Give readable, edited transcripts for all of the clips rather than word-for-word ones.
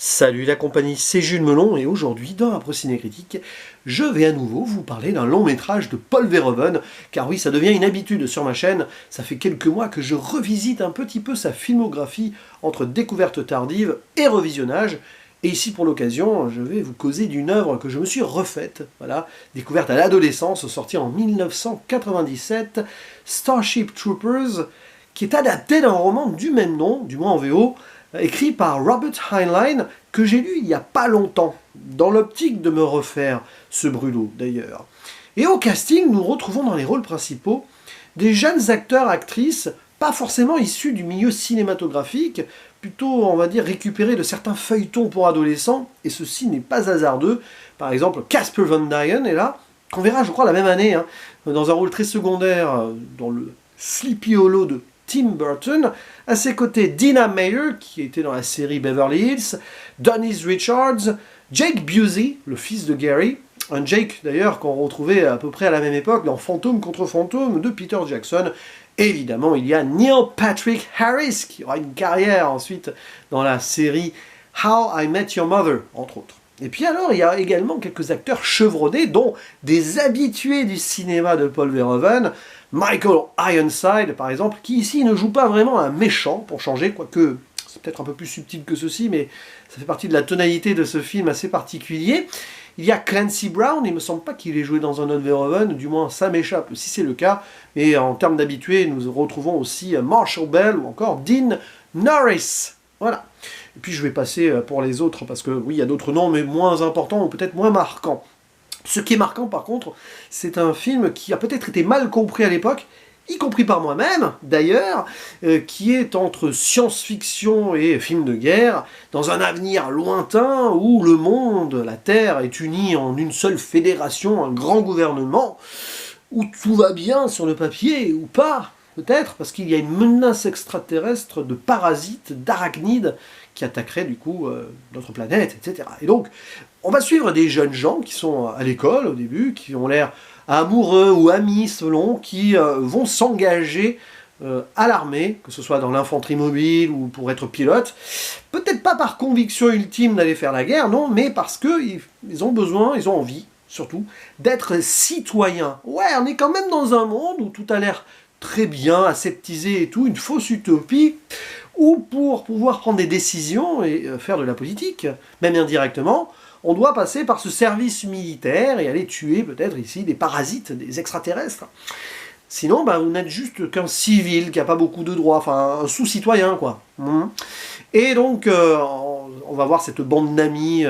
Salut la compagnie, c'est Jules Melon et aujourd'hui dans Après Ciné Critique, je vais à nouveau vous parler d'un long métrage de Paul Verhoeven, car oui, ça devient une habitude sur ma chaîne, ça fait quelques mois que je revisite un petit peu sa filmographie entre découverte tardive et revisionnage, et ici pour l'occasion, je vais vous causer d'une œuvre que je me suis refaite, voilà, découverte à l'adolescence, sortie en 1997, Starship Troopers, qui est adapté d'un roman du même nom, du moins en VO, écrit par Robert Heinlein, que j'ai lu il n'y a pas longtemps, dans l'optique de me refaire ce brûlot d'ailleurs. Et au casting, nous retrouvons dans les rôles principaux des jeunes acteurs-actrices, pas forcément issus du milieu cinématographique, plutôt, on va dire, récupérés de certains feuilletons pour adolescents, et ceci n'est pas hasardeux. Par exemple, Casper Van Dien est là, qu'on verra, je crois, la même année, dans un rôle très secondaire, dans le Sleepy Hollow de Tim Burton. À ses côtés, Dina Meyer, qui était dans la série Beverly Hills, Dennis Richards, Jake Busey, le fils de Gary, un Jake d'ailleurs qu'on retrouvait à peu près à la même époque dans Fantôme contre Fantôme de Peter Jackson. Évidemment, il y a Neil Patrick Harris, qui aura une carrière ensuite dans la série How I Met Your Mother, entre autres. Et puis alors, il y a également quelques acteurs chevronnés, dont des habitués du cinéma de Paul Verhoeven, Michael Ironside, par exemple, qui ici ne joue pas vraiment un méchant, pour changer, quoique c'est peut-être un peu plus subtil que ceci, mais ça fait partie de la tonalité de ce film assez particulier. Il y a Clancy Brown, il ne me semble pas qu'il ait joué dans un autre Verhoeven, du moins ça m'échappe si c'est le cas, et en termes d'habitués, nous retrouvons aussi Marshall Bell ou encore Dean Norris. Voilà. Et puis je vais passer pour les autres, parce que oui, il y a d'autres noms, mais moins importants ou peut-être moins marquants. Ce qui est marquant par contre, c'est un film qui a peut-être été mal compris à l'époque, y compris par moi-même d'ailleurs, qui est entre science-fiction et film de guerre, dans un avenir lointain où le monde, la Terre, est uni en une seule fédération, un grand gouvernement, où tout va bien sur le papier, ou pas, peut-être, parce qu'il y a une menace extraterrestre de parasites, d'arachnides, qui attaqueraient du coup notre planète, etc. Et donc, on va suivre des jeunes gens qui sont à l'école au début, qui ont l'air amoureux ou amis selon, qui vont s'engager à l'armée, que ce soit dans l'infanterie mobile ou pour être pilote, peut-être pas par conviction ultime d'aller faire la guerre, non, mais parce qu'ils ont besoin, ils ont envie, surtout, d'être citoyens. Ouais, on est quand même dans un monde où tout a l'air très bien, aseptisé et tout, une fausse utopie, où pour pouvoir prendre des décisions et faire de la politique, même indirectement, on doit passer par ce service militaire et aller tuer peut-être ici des parasites, des extraterrestres. Sinon, vous n'êtes juste qu'un civil qui n'a pas beaucoup de droits, enfin un sous-citoyen quoi. Et donc, on va voir cette bande d'amis,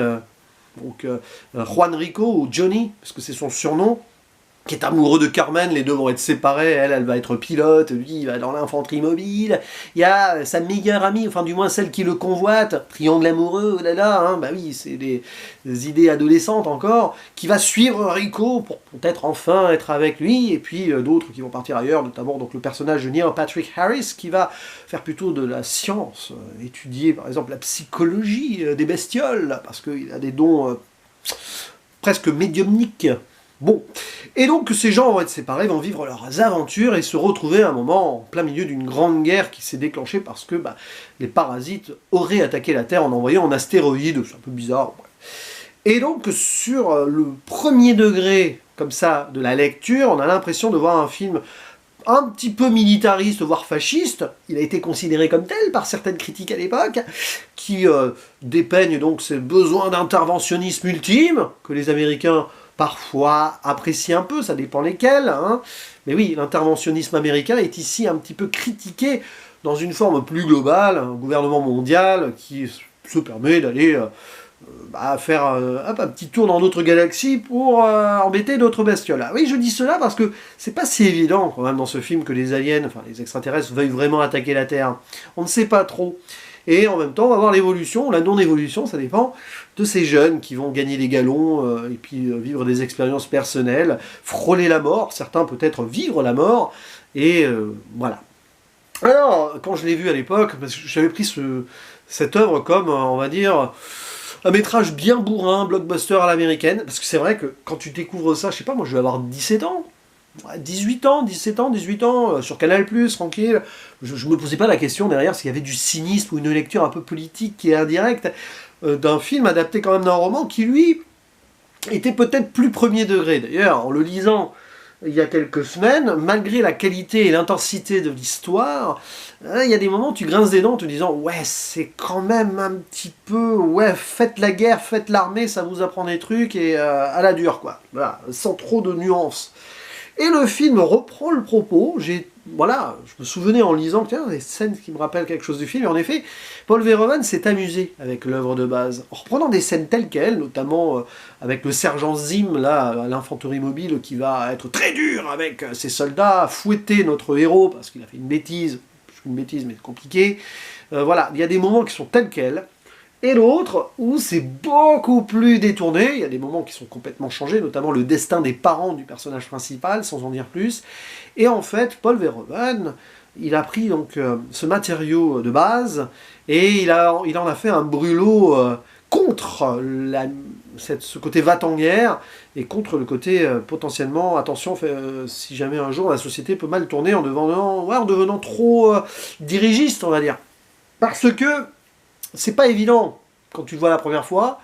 Juan Rico ou Johnny, parce que c'est son surnom, qui est amoureux de Carmen, les deux vont être séparés, elle va être pilote, lui il va dans l'infanterie mobile, il y a sa meilleure amie, enfin du moins celle qui le convoite, triangle amoureux, oh là là, oui, c'est des idées adolescentes encore, qui va suivre Rico pour peut-être enfin être avec lui, et puis d'autres qui vont partir ailleurs, notamment donc le personnage de Neil Patrick Harris, qui va faire plutôt de la science, étudier par exemple la psychologie des bestioles, parce qu'il a des dons presque médiumniques. Bon, et donc ces gens vont être séparés, vont vivre leurs aventures et se retrouver à un moment en plein milieu d'une grande guerre qui s'est déclenchée parce que les parasites auraient attaqué la Terre en envoyant un astéroïde, c'est un peu bizarre. Et donc sur le premier degré, comme ça, de la lecture, on a l'impression de voir un film un petit peu militariste, voire fasciste, il a été considéré comme tel par certaines critiques à l'époque, qui dépeignent donc ces besoins d'interventionnisme ultime, que les Américains parfois apprécient un peu, ça dépend lesquels, mais oui, l'interventionnisme américain est ici un petit peu critiqué dans une forme plus globale, un gouvernement mondial qui se permet d'aller faire un petit tour dans d'autres galaxies pour embêter d'autres bestioles. Oui, je dis cela parce que c'est pas si évident quand même dans ce film que les aliens, enfin les extraterrestres, veuillent vraiment attaquer la Terre. On ne sait pas trop. Et en même temps, on va voir l'évolution, la non-évolution, ça dépend de ces jeunes qui vont gagner des galons, et puis vivre des expériences personnelles, frôler la mort, certains peut-être vivre la mort, et voilà. Alors, quand je l'ai vu à l'époque, parce que j'avais pris cette œuvre comme, on va dire, un métrage bien bourrin, blockbuster à l'américaine, parce que c'est vrai que quand tu découvres ça, je sais pas, moi je vais avoir 17 ans, 18 ans, 17 ans, 18 ans, sur Canal+, tranquille. Je me posais pas la question derrière s'il y avait du cynisme ou une lecture un peu politique qui est indirecte. d'un film adapté quand même d'un roman qui, lui, était peut-être plus premier degré. D'ailleurs, en le lisant il y a quelques semaines, malgré la qualité et l'intensité de l'histoire, il y a des moments où tu grinces des dents en te disant « Ouais, c'est quand même un petit peu... Ouais, faites la guerre, faites l'armée, ça vous apprend des trucs, et à la dure, quoi. » Voilà, sans trop de nuances. Et le film reprend le propos. Voilà, je me souvenais en lisant, tiens, des scènes qui me rappellent quelque chose du film. Et en effet, Paul Verhoeven s'est amusé avec l'œuvre de base, en reprenant des scènes telles quelles, notamment avec le sergent Zim, là, à l'infanterie mobile, qui va être très dur avec ses soldats, fouetter notre héros parce qu'il a fait une bêtise mais compliquée. Voilà, il y a des moments qui sont tels quels. Et l'autre, où c'est beaucoup plus détourné, il y a des moments qui sont complètement changés, notamment le destin des parents du personnage principal, sans en dire plus. Et en fait, Paul Verhoeven, il a pris donc ce matériau de base, et il en a fait un brûlot contre ce côté va-t-en-guerre, et contre le côté potentiellement, attention, si jamais un jour la société peut mal tourner en devenant trop dirigiste, on va dire. Parce que c'est pas évident quand tu le vois la première fois.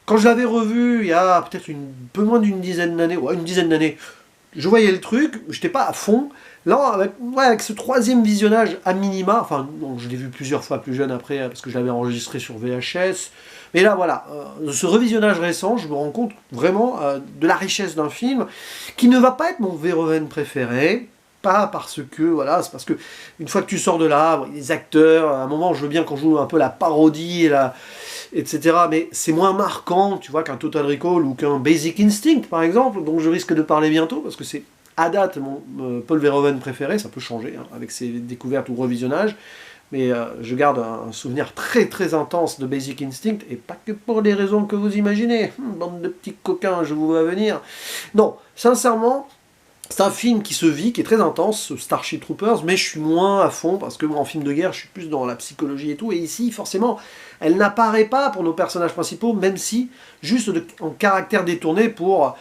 Quand je l'avais revu il y a peut-être un peu moins d'une dizaine d'années, je voyais le truc, j'étais pas à fond. Là, avec ce troisième visionnage à minima, enfin, non, je l'ai vu plusieurs fois plus jeune après, parce que je l'avais enregistré sur VHS. Mais là, voilà, ce revisionnage récent, je me rends compte vraiment de la richesse d'un film, qui ne va pas être mon Verhoeven préféré. Pas parce que, voilà, c'est parce que une fois que tu sors de là, les acteurs, à un moment je veux bien qu'on joue un peu la parodie, etc. Mais c'est moins marquant, tu vois, qu'un Total Recall ou qu'un Basic Instinct, par exemple, dont je risque de parler bientôt, parce que c'est à date mon Paul Verhoeven préféré, ça peut changer, hein, avec ses découvertes ou revisionnages, mais je garde un souvenir très très intense de Basic Instinct, et pas que pour les raisons que vous imaginez, bande de petits coquins, je vous vois venir. Non, sincèrement, c'est un film qui se vit, qui est très intense, Starship Troopers, mais je suis moins à fond, parce que moi, en film de guerre, je suis plus dans la psychologie et tout, et ici, forcément, elle n'apparaît pas pour nos personnages principaux, même si, juste en caractère détourné pour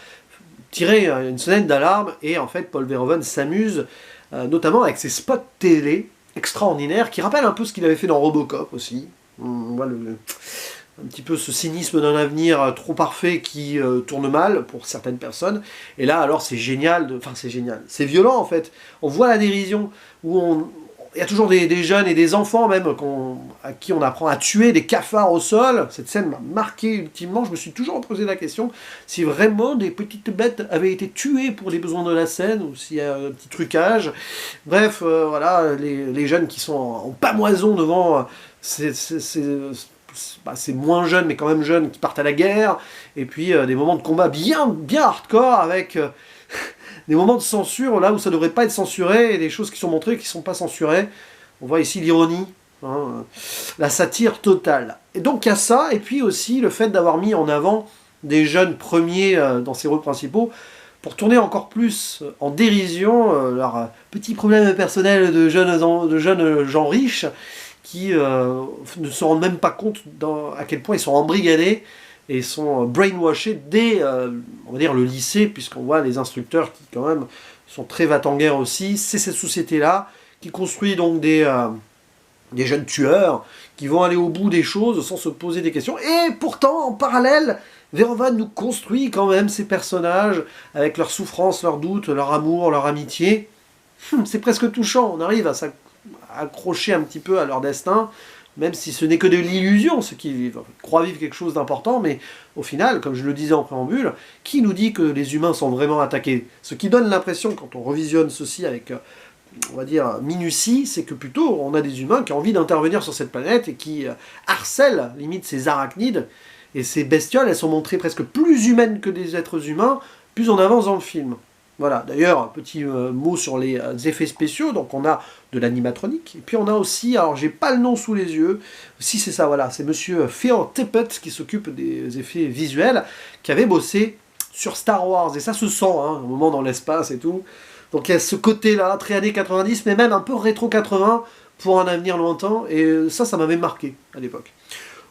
tirer une sonnette d'alarme, et en fait, Paul Verhoeven s'amuse, notamment avec ses spots télé extraordinaires, qui rappellent un peu ce qu'il avait fait dans Robocop aussi. On voit un petit peu ce cynisme d'un avenir trop parfait qui tourne mal pour certaines personnes. Et là, alors, c'est génial, enfin c'est génial, c'est violent en fait. On voit la dérision, où il y a toujours des jeunes et des enfants même à qui on apprend à tuer des cafards au sol. Cette scène m'a marqué ultimement. Je me suis toujours posé la question si vraiment des petites bêtes avaient été tuées pour les besoins de la scène, ou s'il y a un petit trucage. Bref, voilà, les jeunes qui sont en pamoison devant c'est moins jeunes, mais quand même jeunes, qui partent à la guerre, et puis des moments de combat bien hardcore, avec des moments de censure, là où ça devrait pas être censuré, et des choses qui sont montrées qui sont pas censurées. On voit ici l'ironie, hein, la satire totale. Et donc il y a ça, et puis aussi le fait d'avoir mis en avant des jeunes premiers dans ces rôles principaux, pour tourner encore plus en dérision leurs petits problèmes personnels de jeunes gens riches, qui ne se rendent même pas compte à quel point ils sont embrigadés et sont brainwashés dès, on va dire, le lycée, puisqu'on voit les instructeurs qui, quand même, sont très va-t-en-guerre aussi. C'est cette société-là qui construit donc des jeunes tueurs qui vont aller au bout des choses sans se poser des questions. Et pourtant, en parallèle, Verhoeven nous construit quand même ces personnages avec leurs souffrances, leurs doutes, leur amour, leur amitié. C'est presque touchant. On arrive à accrocher un petit peu à leur destin, même si ce n'est que de l'illusion, ceux qui croient vivre quelque chose d'important, mais au final, comme je le disais en préambule, qui nous dit que les humains sont vraiment attaqués? Ce qui donne l'impression, quand on revisionne ceci avec, on va dire, minutie, c'est que plutôt on a des humains qui ont envie d'intervenir sur cette planète et qui harcèlent, limite, ces arachnides, et ces bestioles, elles sont montrées presque plus humaines que des êtres humains, plus on avance dans le film. Voilà, d'ailleurs, un petit mot sur les effets spéciaux. Donc on a de l'animatronique, et puis on a aussi, alors j'ai pas le nom sous les yeux, si c'est ça, voilà, c'est monsieur Phil Tippett qui s'occupe des effets visuels, qui avait bossé sur Star Wars, et ça se sent, hein, un moment dans l'espace et tout. Donc il y a ce côté-là, très années 90, mais même un peu rétro 80, pour un avenir lointain, et ça m'avait marqué à l'époque.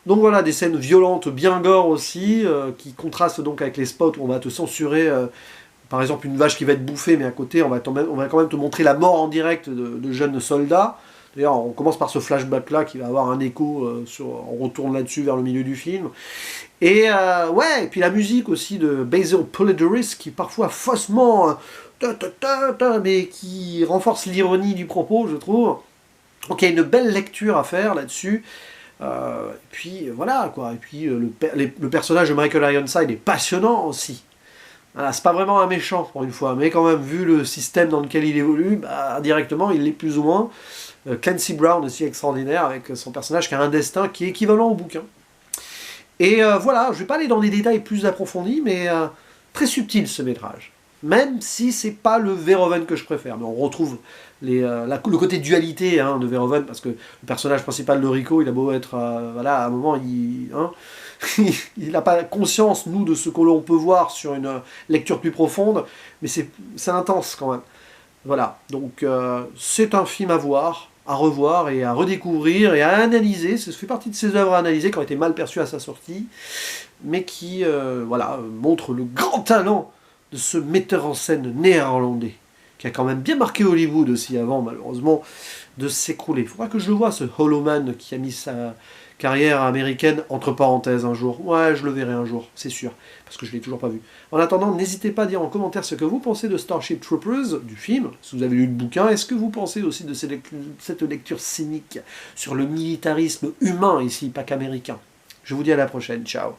Donc voilà, des scènes violentes, bien gore aussi, qui contrastent donc avec les spots où on va te censurer... par exemple, une vache qui va être bouffée, mais à côté, on va quand même te montrer la mort en direct de jeunes soldats. D'ailleurs, on commence par ce flashback-là qui va avoir un écho, on retourne là-dessus vers le milieu du film. Et ouais, et puis la musique aussi de Basil Poledouris, qui parfois faussement, mais qui renforce l'ironie du propos, je trouve. Donc il y a une belle lecture à faire là-dessus. Et puis voilà quoi. Et puis le personnage de Michael Ironside est passionnant aussi. Voilà, c'est pas vraiment un méchant pour une fois, mais quand même vu le système dans lequel il évolue, bah, directement il l'est plus ou moins. Clancy Brown aussi extraordinaire avec son personnage qui a un destin qui est équivalent au bouquin. Et voilà, je vais pas aller dans des détails plus approfondis, mais très subtil ce métrage. Même si c'est pas le Verhoeven que je préfère, mais on retrouve le côté dualité hein, de Verhoeven, parce que le personnage principal de Rico, il a beau être, voilà, à un moment, il n'a pas conscience, nous, de ce que l'on peut voir sur une lecture plus profonde, mais c'est intense quand même. Voilà, donc c'est un film à voir, à revoir et à redécouvrir et à analyser. Ça fait partie de ces œuvres à analyser qui ont été mal perçues à sa sortie, mais qui voilà, montrent le grand talent de ce metteur en scène néerlandais, qui a quand même bien marqué Hollywood aussi avant, malheureusement, de s'écrouler. Il faudra que je le voie, ce Hollow Man qui a mis sa carrière américaine entre parenthèses un jour. Ouais, je le verrai un jour, c'est sûr, parce que je ne l'ai toujours pas vu. En attendant, n'hésitez pas à dire en commentaire ce que vous pensez de Starship Troopers, du film, si vous avez lu le bouquin. Est-ce que vous pensez aussi de cette lecture cynique sur le militarisme humain ici, pas qu'américain? Je vous dis à la prochaine, ciao.